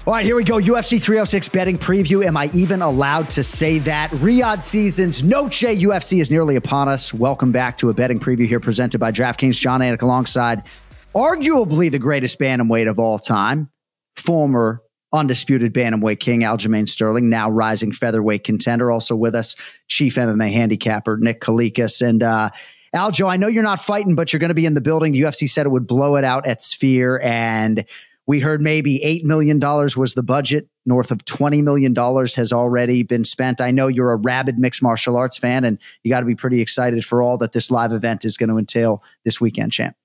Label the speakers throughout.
Speaker 1: All right, here we go. UFC 306 betting preview. Am I even allowed to say that? Riyadh Season's Noche UFC is nearly upon us. Welcome back to a betting preview here presented by DraftKings. Jon Anik alongside arguably the greatest bantamweight of all time, former undisputed bantamweight king Aljamain Sterling, now rising featherweight contender. Also with us, chief MMA handicapper Nick Kalikas. And Aljo, I know you're not fighting, but you're going to be in the building. The UFC said it would blow it out at Sphere, and we heard maybe $8 million was the budget. North of $20 million has already been spent. I know you're a rabid mixed martial arts fan, and you got to be pretty excited for all that this live event is going to entail this weekend, champ.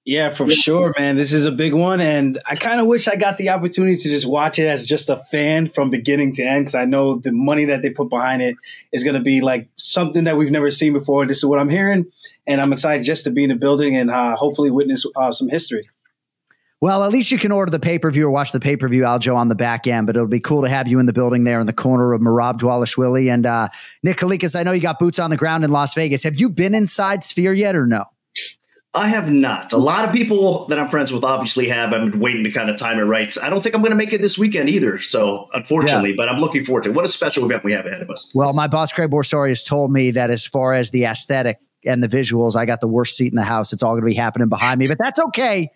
Speaker 2: Yeah, for sure, man. This is a big one, and I kind of wish I got the opportunity to just watch it as just a fan from beginning to end, because I know the money that they put behind it is going to be like something that we've never seen before. This is what I'm hearing, and I'm excited just to be in the building and hopefully witness some history.
Speaker 1: Well, at least you can order the pay-per-view or watch the pay-per-view, Aljo, on the back end, but it'll be cool to have you in the building there in the corner of Dvalishvili. And Nick Kalikas, I know you got boots on the ground in Las Vegas. Have you been inside Sphere yet or no?
Speaker 3: I have not. A lot of people that I'm friends with obviously have. I've been waiting to kind of time it right. I don't think I'm going to make it this weekend either, so unfortunately, but I'm looking forward to it. What a special event we have ahead of us.
Speaker 1: Well, my boss, Craig Borsari, has told me that as far as the aesthetic and the visuals, I got the worst seat in the house. It's all going to be happening behind me, but that's okay,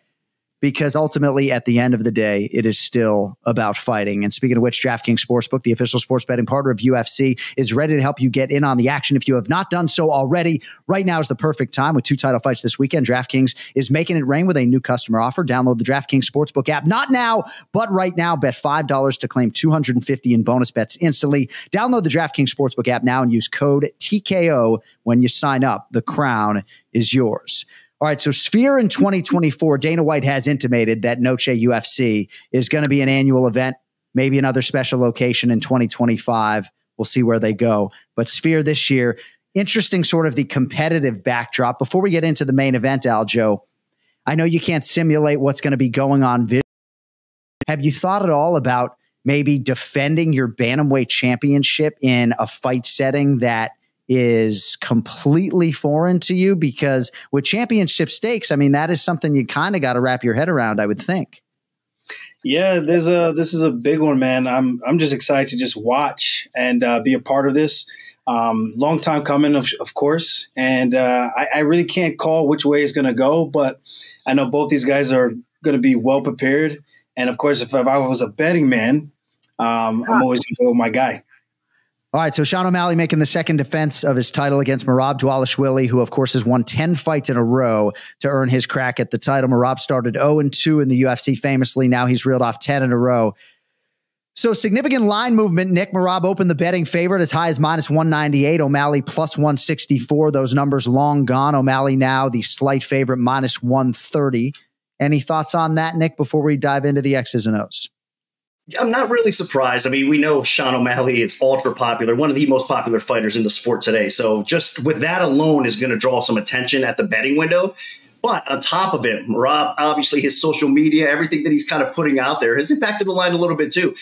Speaker 1: because ultimately, at the end of the day, it is still about fighting. And speaking of which, DraftKings Sportsbook, the official sports betting partner of UFC, is ready to help you get in on the action. If you have not done so already, right now is the perfect time with 2 title fights this weekend. DraftKings is making it rain with a new customer offer. Download the DraftKings Sportsbook app. Not now, but right now. Bet $5 to claim $250 in bonus bets instantly. Download the DraftKings Sportsbook app now and use code TKO when you sign up. The crown is yours. All right, so Sphere in 2024, Dana White has intimated that Noche UFC is going to be an annual event, maybe another special location in 2025. We'll see where they go. But Sphere this year, interesting sort of the competitive backdrop. Before we get into the main event, Aljo, I know you can't simulate what's going to be going on. Have you thought at all about maybe defending your bantamweight championship in a fight setting that is completely foreign to you? Because with championship stakes, I mean, that is something you kind of got to wrap your head around, I would think.
Speaker 2: Yeah, this is a big one, man. I'm just excited to just watch and be a part of this. Long time coming, of course. And I really can't call which way it's going to go, but I know both these guys are going to be well prepared. And of course, if I was a betting man, I'm always going to go with my guy.
Speaker 1: All right, so Sean O'Malley making the second defense of his title against Riyadh Dvalishvili, who, of course, has won 10 fights in a row to earn his crack at the title. Riyadh started 0-2 in the UFC famously. Now he's reeled off 10 in a row. So significant line movement. Nick, Riyadh opened the betting favorite as high as -198. O'Malley +164. Those numbers long gone. O'Malley now the slight favorite -130. Any thoughts on that, Nick, before we dive into the X's and O's?
Speaker 3: I'm not really surprised. I mean, we know Sean O'Malley is ultra popular, one of the most popular fighters in the sport today. So just with that alone is going to draw some attention at the betting window. But on top of it, Rob, obviously his social media, everything that he's kind of putting out there has impacted the line a little bit too.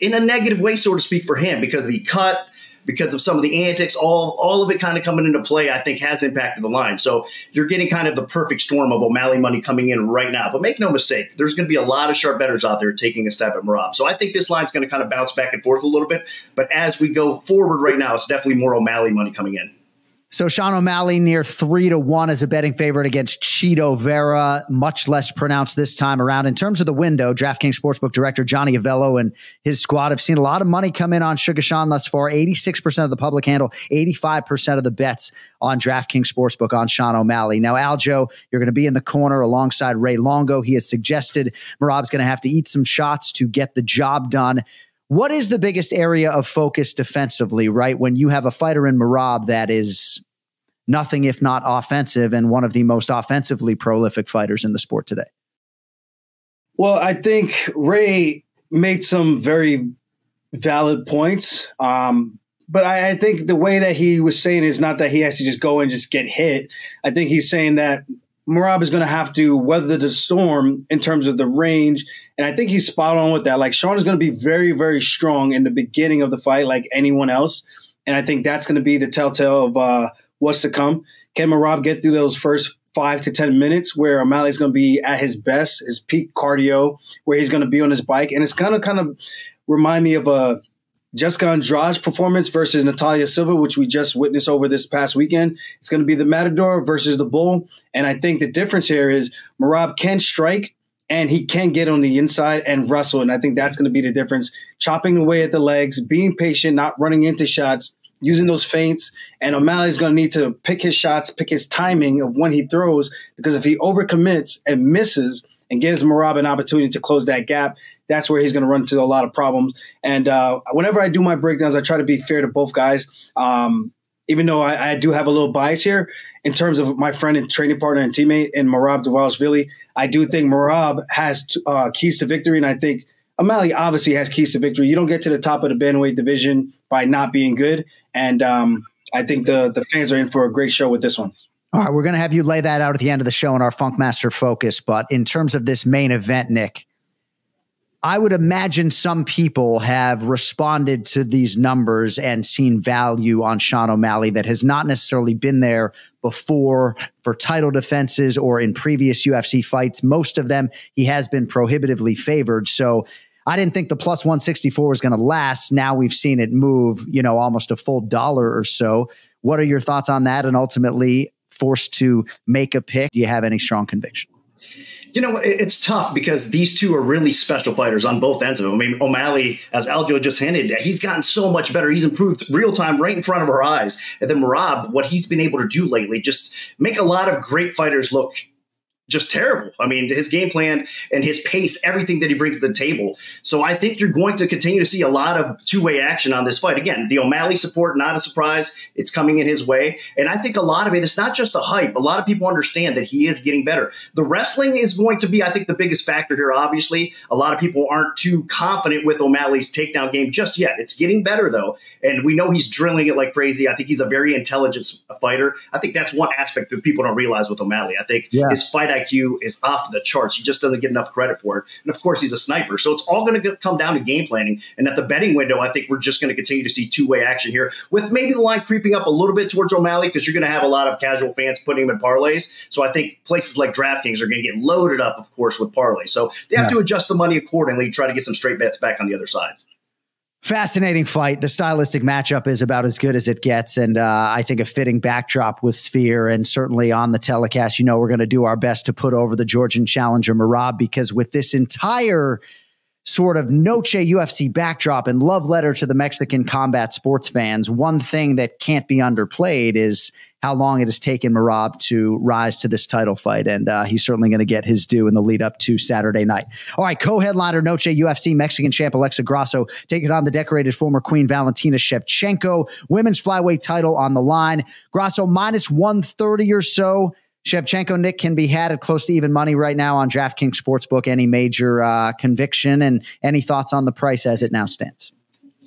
Speaker 3: In a negative way, so to speak, for him, because of the cut, because of some of the antics, all of it kind of coming into play, I think has impacted the line. So you're getting kind of the perfect storm of O'Malley money coming in right now. But make no mistake, there's going to be a lot of sharp bettors out there taking a step at Riyadh. So I think this line's going to kind of bounce back and forth a little bit. But as we go forward right now, it's definitely more O'Malley money coming in.
Speaker 1: So Sean O'Malley near 3-1 as a betting favorite against Chito Vera, much less pronounced this time around. In terms of the window, DraftKings Sportsbook Director Johnny Avello and his squad have seen a lot of money come in on Sugar Sean thus far. 86% of the public handle, 85% of the bets on DraftKings Sportsbook on Sean O'Malley. Now, Aljo, you're going to be in the corner alongside Ray Longo. He has suggested Merab's going to have to eat some shots to get the job done. What is the biggest area of focus defensively, right, when you have a fighter in Merab that is nothing if not offensive and one of the most offensively prolific fighters in the sport today?
Speaker 2: Well, I think Ray made some very valid points. But I think the way that he was saying is not that he has to just go and just get hit. I think he's saying that Merab is going to have to weather the storm in terms of the range. And I think he's spot on with that. Like, Sean is going to be very, very strong in the beginning of the fight like anyone else. And I think that's going to be the telltale of what's to come. Can Merab get through those first 5 to 10 minutes where O'Malley's going to be at his best, his peak cardio, where he's going to be on his bike. And it's kind of remind me of a Jessica Andrade performance versus Natalia Silva, which we just witnessed over this past weekend. It's going to be the Matador versus the Bull. And I think the difference here is Merab can strike and he can get on the inside and wrestle. And I think that's going to be the difference. Chopping away at the legs, being patient, not running into shots, using those feints. And O'Malley's going to need to pick his shots, pick his timing of when he throws, because if he overcommits and misses and gives Merab an opportunity to close that gap, that's where he's going to run into a lot of problems. And whenever I do my breakdowns, I try to be fair to both guys. Even though I do have a little bias here in terms of my friend and training partner and teammate in Merab Dvalishvili, I do think Merab has keys to victory. And I think O'Malley obviously has keys to victory. You don't get to the top of the bantamweight division by not being good. And I think the fans are in for a great show with this one.
Speaker 1: All right, we're going to have you lay that out at the end of the show in our Funkmaster Focus. But in terms of this main event, Nick, I would imagine some people have responded to these numbers and seen value on Sean O'Malley that has not necessarily been there before for title defenses or in previous UFC fights. Most of them, he has been prohibitively favored. So I didn't think the plus 164 was going to last. Now we've seen it move, almost a full $1 or so. What are your thoughts on that? And ultimately forced to make a pick. Do you have any strong conviction?
Speaker 3: It's tough because these two are really special fighters on both ends of it. I mean, O'Malley, as Aljo just hinted, he's gotten so much better. He's improved real time right in front of our eyes. And then Merab, what he's been able to do lately, just make a lot of great fighters look just terrible. I mean, his game plan and his pace, everything that he brings to the table. So I think you're going to continue to see a lot of two-way action on this fight. Again, the O'Malley support, not a surprise. It's coming in his way. And I think a lot of it is not just the hype. A lot of people understand that he is getting better. The wrestling is going to be, I think, the biggest factor here, obviously. A lot of people aren't too confident with O'Malley's takedown game just yet. It's getting better, though. And we know he's drilling it like crazy. I think he's a very intelligent fighter. I think that's one aspect that people don't realize with O'Malley. I think his fight IQ is off the charts. He just doesn't get enough credit for it. And of course, he's a sniper. So it's all going to come down to game planning. And at the betting window, I think we're just going to continue to see two-way action here with maybe the line creeping up a little bit towards O'Malley because you're going to have a lot of casual fans putting him in parlays. So I think places like DraftKings are going to get loaded up, of course, with parlays. So they have to adjust the money accordingly, try to get some straight bets back on the other side.
Speaker 1: Fascinating fight. The stylistic matchup is about as good as it gets. And I think a fitting backdrop with Sphere, and certainly on the telecast, we're going to do our best to put over the Georgian challenger Merab, because with this entire sort of Noche UFC backdrop and love letter to the Mexican combat sports fans, one thing that can't be underplayed is how long it has taken Merab to rise to this title fight. And he's certainly going to get his due in the lead up to Saturday night. All right, co-headliner Noche UFC, Mexican champ Alexa Grasso taking on the decorated former queen Valentina Shevchenko. Women's flyweight title on the line. Grasso minus 130 or so. Shevchenko, Nick, can be had at close to even money right now on DraftKings Sportsbook. Any major conviction and any thoughts on the price as it now stands?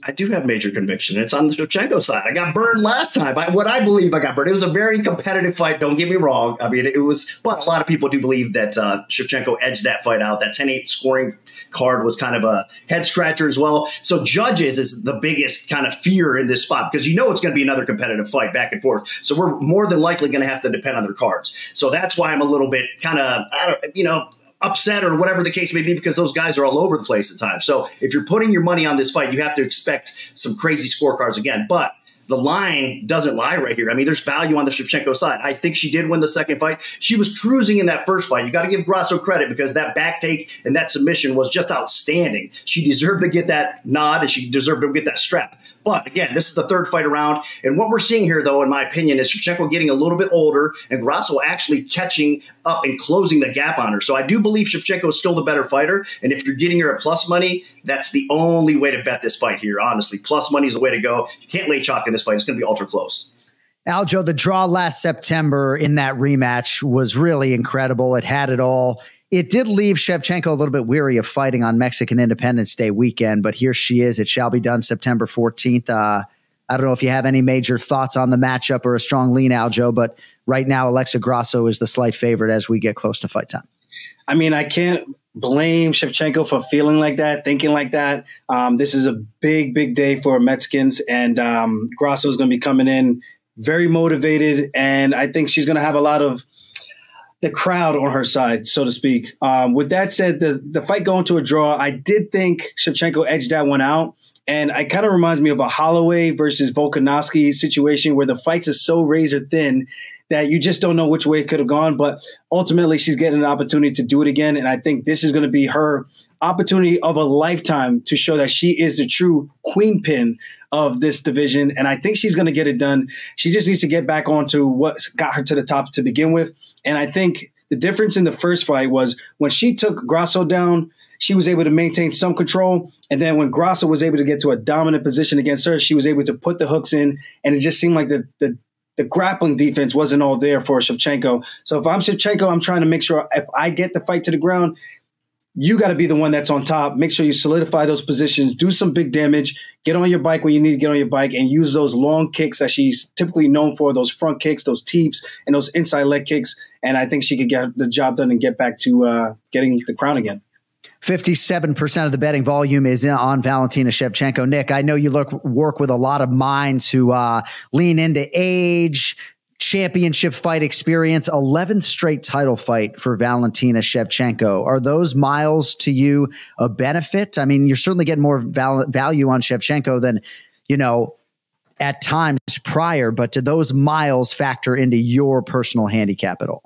Speaker 3: I do have major conviction. It's on the Shevchenko side. I got burned last time. What I believe I got burned. It was a very competitive fight. Don't get me wrong. I mean, it was, but a lot of people do believe that Shevchenko edged that fight out. That 10-8 scoring card was kind of a head scratcher as well. So judges is the biggest kind of fear in this spot because it's going to be another competitive fight back and forth. So we're more than likely going to have to depend on their cards. So that's why I'm a little bit kind of, upset or whatever the case may be, because those guys are all over the place at times. So if you're putting your money on this fight, you have to expect some crazy scorecards again. But the line doesn't lie right here. I mean, there's value on the Shevchenko side. I think she did win the second fight. She was cruising in that first fight. You got to give Grasso credit because that back take and that submission was just outstanding. She deserved to get that nod and she deserved to get that strap. But again, this is the third fight around. And what we're seeing here, though, in my opinion, is Shevchenko getting a little bit older and Grasso actually catching up and closing the gap on her. So I do believe Shevchenko is still the better fighter. And if you're getting her at plus money, that's the only way to bet this fight here, honestly. Plus money is the way to go. You can't lay chalk in this fight. It's going to be ultra close.
Speaker 1: Aljo, the draw last September in that rematch was really incredible. It had it all. It did leave Shevchenko a little bit weary of fighting on Mexican Independence Day weekend, but here she is. It shall be done September 14th. I don't know if you have any major thoughts on the matchup or a strong lean, Aljo, but right now Alexa Grasso is the slight favorite as we get close to fight time.
Speaker 2: I mean, I can't blame Shevchenko for feeling like that, thinking like that. This is a big, big day for Mexicans, and Grasso is going to be coming in very motivated, and I think she's going to have a lot of the crowd on her side, so to speak. With that said, the fight going to a draw, I did think Shevchenko edged that one out. And it kind of reminds me of a Holloway versus Volkanovski situation where the fights are so razor thin that you just don't know which way it could have gone. But ultimately, she's getting an opportunity to do it again. And I think this is going to be her opportunity of a lifetime to show that she is the true queen pin of this division. And I think she's going to get it done. She just needs to get back onto what got her to the top to begin with. And I think the difference in the first fight was when she took Grasso down, she was able to maintain some control. And then when Grasso was able to get to a dominant position against her, she was able to put the hooks in. And it just seemed like the grappling defense wasn't all there for Shevchenko. So if I'm Shevchenko, I'm trying to make sure if I get the fight to the ground, you got to be the one that's on top. Make sure you solidify those positions, do some big damage, get on your bike when you need to get on your bike, and use those long kicks that she's typically known for, those front kicks, those teeps, and those inside leg kicks. And I think she could get the job done and get back to getting the crown again.
Speaker 1: 57% of the betting volume is on Valentina Shevchenko. Nick, I know you work with a lot of minds who lean into age, championship fight experience, 11th straight title fight for Valentina Shevchenko. Are those miles to you a benefit? I mean, you're certainly getting more value on Shevchenko than, at times prior, but do those miles factor into your personal handicap at all?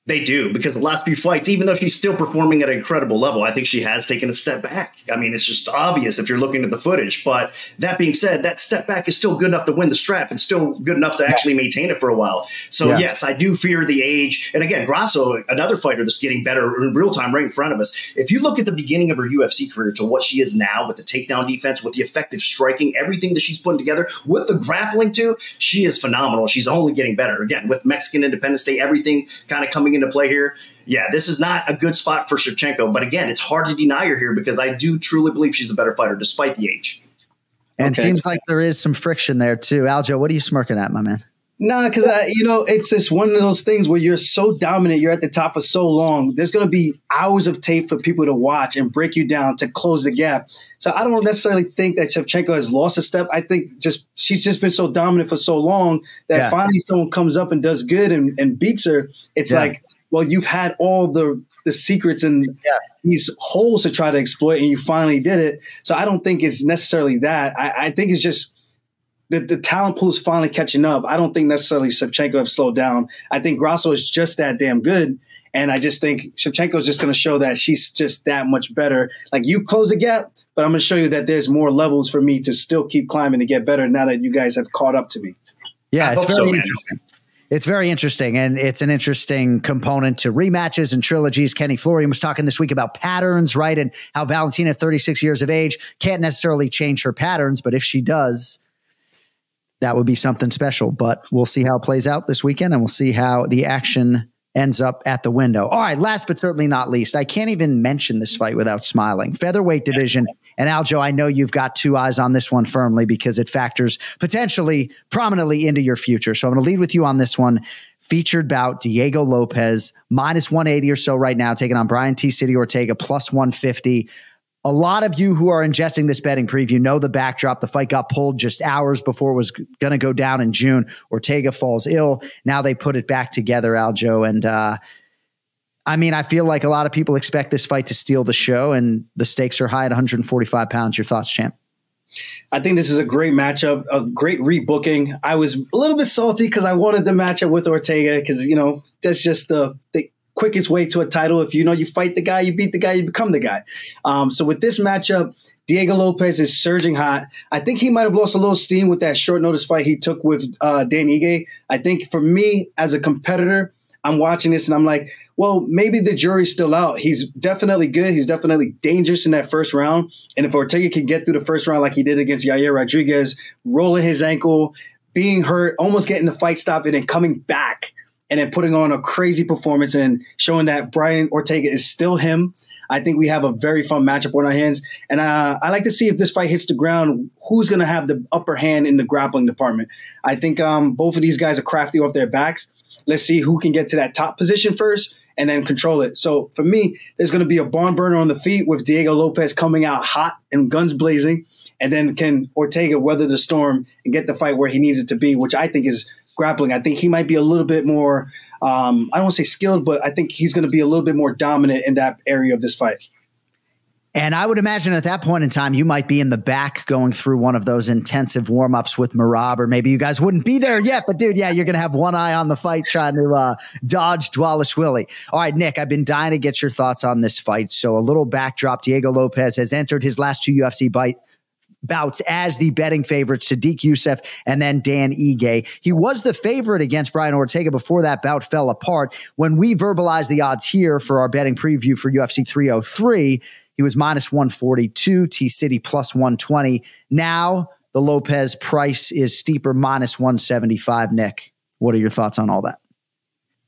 Speaker 3: They do, because the last few fights, even though she's still performing at an incredible level, I think she has taken a step back. I mean, it's just obvious if you're looking at the footage. But that being said, that step back is still good enough to win the strap and still good enough to actually maintain it for a while. So, yes, I do fear the age. And again, Grasso, another fighter that's getting better in real time right in front of us. If you look at the beginning of her UFC career to what she is now with the takedown defense, with the effective striking, everything that she's putting together, with the grappling too, she is phenomenal. She's only getting better. Again, with Mexican Independence Day, everything kind of coming into play here. Yeah, this is not a good spot for Shevchenko, but again, it's hard to deny her here because I do truly believe she's a better fighter despite the age.
Speaker 1: And seems like there is some friction there too. Aljo, what are you smirking at, my man?
Speaker 2: Nah, because it's just one of those things where you're so dominant, you're at the top for so long. There's going to be hours of tape for people to watch and break you down to close the gap. So I don't necessarily think that Shevchenko has lost a step. I think she's just been so dominant for so long that finally someone comes up and does good and beats her. It's like, well, you've had all the secrets and these holes to try to exploit, and you finally did it. So I don't think it's necessarily that. I think it's just the talent pool is finally catching up. I don't think necessarily Shevchenko have slowed down. I think Grasso is just that damn good. And I just think Shevchenko is just going to show that she's just that much better. Like, you close the gap, but I'm going to show you that there's more levels for me to still keep climbing to get better now that you guys have caught up to me.
Speaker 1: Yeah, it's very interesting. It's very interesting, and it's an interesting component to rematches and trilogies. Kenny Florian was talking this week about patterns, right? And how Valentina, 36 years of age, can't necessarily change her patterns, but if she does, that would be something special. But we'll see how it plays out this weekend, and we'll see how the action ends up at the window. All right, last but certainly not least, I can't even mention this fight without smiling. Featherweight division. And Aljo, I know you've got two eyes on this one firmly because it factors potentially prominently into your future. So I'm going to lead with you on this one. Featured bout, Diego Lopez, minus 180 or so right now, taking on Brian T. City Ortega, plus 150. A lot of you who are ingesting this betting preview know the backdrop. The fight got pulled just hours before it was going to go down in June. Ortega falls ill. Now they put it back together, Aljo. And I mean, I feel like a lot of people expect this fight to steal the show, and the stakes are high at 145 pounds. Your thoughts, champ?
Speaker 2: I think this is a great matchup, a great rebooking. I was a little bit salty because I wanted the matchup with Ortega because, that's just the quickest way to a title. If you fight the guy, you beat the guy, you become the guy. So with this matchup, Diego Lopez is surging hot. I think he might have lost a little steam with that short notice fight he took with Dan Ige. I think for me as a competitor, I'm watching this and I'm like, well, maybe the jury's still out. He's definitely good. He's definitely dangerous in that first round. And if Ortega can get through the first round like he did against Yair Rodriguez, rolling his ankle, being hurt, almost getting the fight stopped, and then coming back and then putting on a crazy performance and showing that Brian Ortega is still him, I think we have a very fun matchup on our hands. And I like to see if this fight hits the ground, who's going to have the upper hand in the grappling department. I think both of these guys are crafty off their backs. Let's see who can get to that top position first and then control it. So for me, there's going to be a barn burner on the feet with Diego Lopez coming out hot and guns blazing. And then can Ortega weather the storm and get the fight where he needs it to be, which I think is grappling. I think he might be a little bit more I don't want to say skilled, but I think he's going to be a little bit more dominant in that area of this fight.
Speaker 1: And I would imagine at that point in time, you might be in the back going through one of those intensive warm-ups with Merab, or maybe you guys wouldn't be there yet. But, dude, yeah, you're going to have one eye on the fight trying to dodge Dvalishvili. All right, Nick, I've been dying to get your thoughts on this fight. So a little backdrop. Diego Lopez has entered his last 2 UFC bouts as the betting favorite, Sadiq Youssef and then Dan Ige. He was the favorite against Brian Ortega before that bout fell apart. When we verbalized the odds here for our betting preview for UFC 303, he was minus 142, T-City plus 120. Now the Lopez price is steeper, minus 175. Nick, what are your thoughts on all that?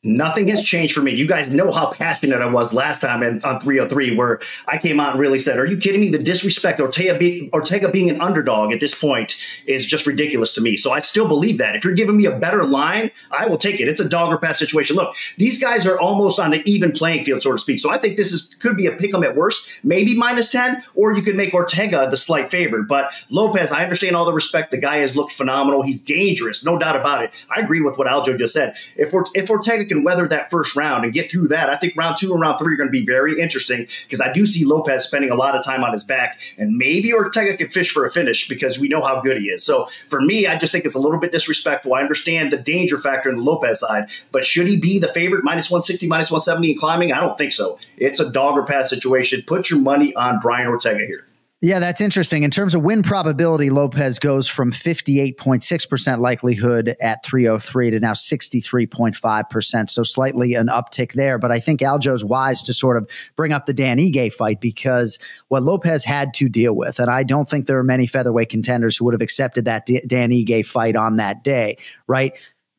Speaker 3: Nothing has changed for me. You guys know how passionate I was last time on 303, where I came out and really said, are you kidding me? The disrespect, Ortega being an underdog at this point is just ridiculous to me. So I still believe that. If you're giving me a better line, I will take it. It's a dog or pass situation. Look, these guys are almost on an even playing field, so to speak. So I think this could be a pick 'em at worst, maybe minus 10, or you could make Ortega the slight favorite. But Lopez, I understand all the respect. The guy has looked phenomenal. He's dangerous, no doubt about it. I agree with what Aljo just said. If Ortega can weather that first round and get through that, I think round 2 and round 3 are going to be very interesting, because I do see Lopez spending a lot of time on his back, and maybe Ortega can fish for a finish because we know how good he is. So for me, I just think it's a little bit disrespectful. I understand the danger factor in the Lopez side, but should he be the favorite, minus 160, minus 170 and climbing? I don't think so. It's a dog or pass situation. Put your money on Brian Ortega here.
Speaker 1: Yeah, that's interesting. In terms of win probability, Lopez goes from 58.6% likelihood at 303 to now 63.5%. So slightly an uptick there. But I think Aljo's wise to sort of bring up the Dan Ige fight, because what Lopez had to deal with, and I don't think there are many featherweight contenders who would have accepted that Dan Ige fight on that day, right?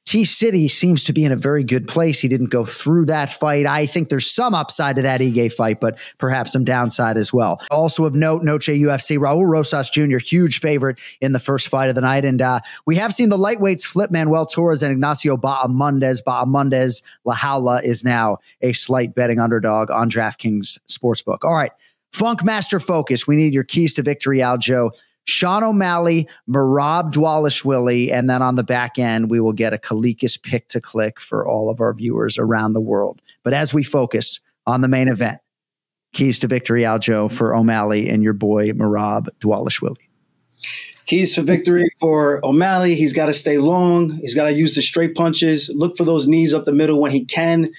Speaker 1: T-City seems to be in a very good place. He didn't go through that fight. I think there's some upside to that Ige fight, but perhaps some downside as well. Also of note, Noche UFC, Raul Rosas Jr., huge favorite in the first fight of the night. And we have seen the lightweights flip. Manuel Torres and Ignacio Bahamondes. Bahamondes La Jaula is now a slight betting underdog on DraftKings Sportsbook. All right, Funk Master Focus. We need your keys to victory, Aljo. Sean O'Malley, Merab Dvalishvili, and then on the back end, we will get a Kalikas pick to click for all of our viewers around the world. But as we focus on the main event, keys to victory, Aljo, for O'Malley and your boy Merab Dvalishvili.
Speaker 2: Keys to victory for O'Malley. He's got to stay long. He's got to use the straight punches. Look for those knees up the middle when he can.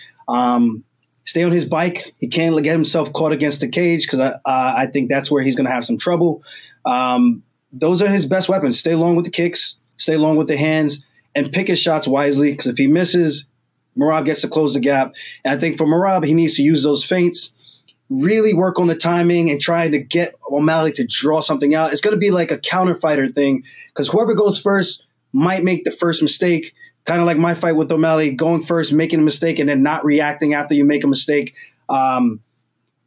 Speaker 2: Stay on his bike. He can't get himself caught against the cage, because I think that's where he's going to have some trouble. Those are his best weapons. Stay long with the kicks, stay long with the hands, and pick his shots wisely, because if he misses, Merab gets to close the gap. And I think for Merab, he needs to use those feints, really work on the timing, and try to get O'Malley to draw something out. It's going to be like a counter fighter thing, because whoever goes first might make the first mistake, kind of like my fight with O'Malley, going first, making a mistake, and then not reacting after you make a mistake.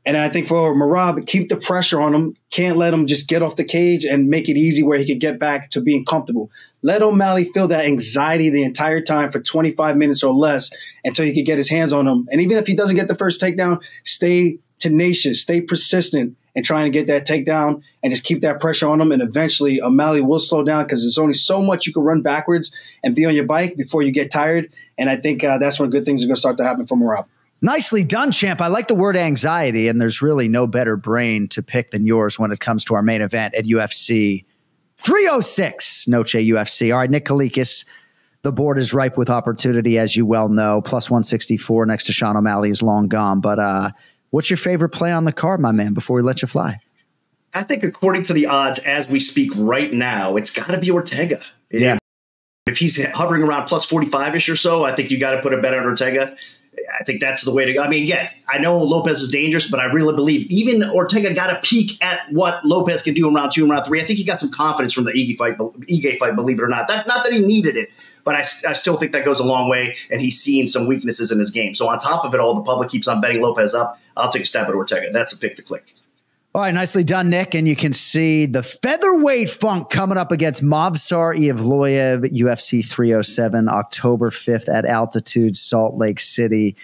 Speaker 2: And I think for Merab, keep the pressure on him. Can't let him just get off the cage and make it easy where he could get back to being comfortable. Let O'Malley feel that anxiety the entire time for 25 minutes or less until he could get his hands on him. And even if he doesn't get the first takedown, stay tenacious, stay persistent in trying to get that takedown, and just keep that pressure on him. And eventually O'Malley will slow down, because there's only so much you can run backwards and be on your bike before you get tired. And I think that's when good things are going to start to happen for Merab.
Speaker 1: Nicely done, champ. I like the word anxiety, and there's really no better brain to pick than yours when it comes to our main event at UFC 306, Noche UFC. All right, Nick Kalikas, the board is ripe with opportunity, as you well know. Plus 164 next to Sean O'Malley is long gone. But what's your favorite play on the card, my man, before we let you fly?
Speaker 3: I think according to the odds as we speak right now, it's got to be Ortega.
Speaker 1: Yeah.
Speaker 3: If he's hovering around plus 45-ish or so, I think you got to put a bet on Ortega. I think that's the way to go. I mean, again, I know Lopez is dangerous, but I really believe even Ortega got a peek at what Lopez can do in round 2 and round 3. I think he got some confidence from the Ige fight, believe it or not. Not that he needed it, but I still think that goes a long way, and he's seen some weaknesses in his game. So on top of it all, the public keeps on betting Lopez up. I'll take a stab at Ortega. That's a pick to click.
Speaker 1: All right, nicely done, Nick. And you can see the featherweight Funk coming up against Movsar Evloev, UFC 307, October 5th at Altitude, Salt Lake City.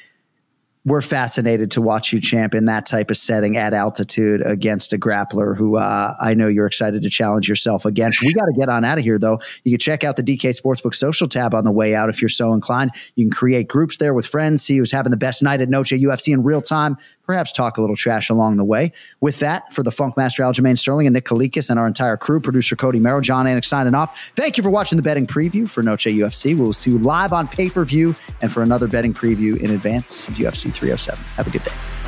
Speaker 1: we're fascinated to watch you champ in that type of setting at altitude against a grappler who I know you're excited to challenge yourself against. We got to get on out of here, though. You can check out the DK Sportsbook social tab on the way out if you're so inclined. You can create groups there with friends, see who's having the best night at Noche UFC in real time, perhaps talk a little trash along the way. With that, for the Funkmaster Aljamain Sterling and Nick Kalikas and our entire crew, producer Cody Merrow, Jon Anik signing off. Thank you for watching the betting preview for Noche UFC. We will see you live on pay-per-view and for another betting preview in advance of UFC 307. Have a good day.